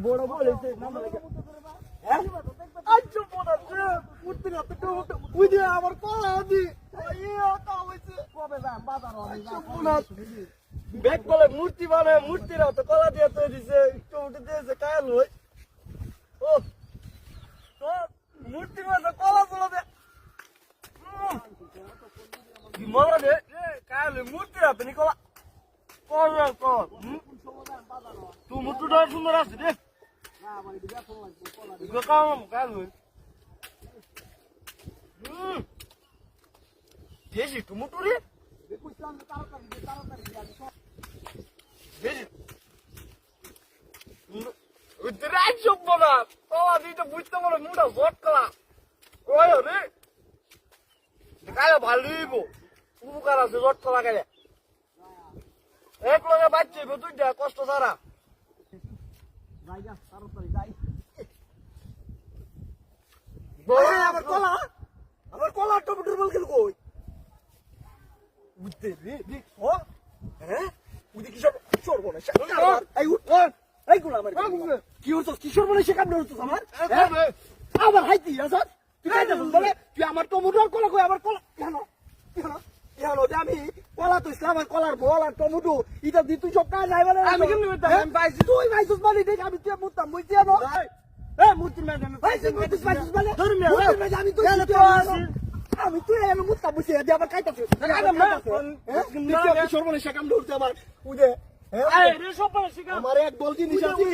বড় বলেছে নাম লাগে হ্যাঁ আচ্ছা বড় উঠতে না তো ওই যে আমার কলা দি এই তা হইছে কবে যাম বাজার আমি ব্যাগ বলে মূর্তি বানায় মূর্তিরা তো কলা দিয়ে তো দিছে একটু উঠে দিয়েছে কাল হই ও তো মূর্তি মানে কলা চলা দে কি মজা দে কাল মূর্তিরা তো নি কলা কলা কর তুই মুটুটা সুন্দর আছে রে কাম কাল দেশি টুমুটু রে বুঝতে পারো মুটা ভট করা ওই রে কালে ভালো দিব উপকার আছে জট করা গেলে এক লগে বাচ্চা তুই কষ্ট সারা আমার কলা টমেটোর বল খেল কই বুঝতে হ্যাঁ উদি কি সব চড়বো না এই গুলো আমার কি হচ্ছে কিশোর বলে সে কাম হচ্ছে আমার আবার হাইতি স্যার তুই খাইতে বলে তুই আমার টমেটোর কলা কই আমার কলা কেন কেন কেন আমি কলা তো ইসলাম আর কলার বল আর টমেটো এটা দি তুই সব কাজ যাইবে না আমি কেন আমি পাইছি তুই পাইছিস মানে দেখ আমি তুই মুতাম বুঝছি না মূর্তি ম্যাডাম আমি তুই মুক্তা বুঝে আবার খাইতেছি সর্বনে সেকাম ধরছে আমার উদে আমার এক বল জিনিস আছে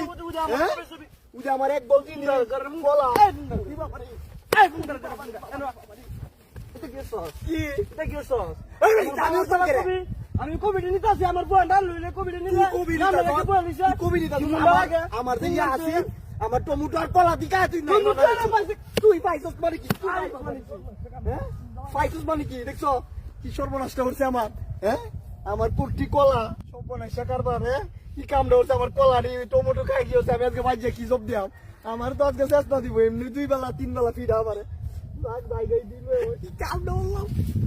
উদে আমার এক বল জিনিস বলা আমি কবিতা নিতে আছি আমার বোন লইলে কবিতা নিলে আমার যে আছে আমার টমেটো আর কলা দিকা তুই পাইছিস মানে কি পাইছিস মানে কি দেখছো কি সর্বনাশটা হচ্ছে আমার হ্যাঁ আমার পুরটি কলা সর্বনাশা কারবার হ্যাঁ কি কামটা হচ্ছে আমার কলা নি টমেটো খাই গিয়েছে আমি আজকে বাজিয়ে কি জব দিলাম আমার তো আজকে চেষ্টা দিব এমনি 2 বেলা 3 বেলা ফিড আমারে ভাই দিবে কি কামটা বললাম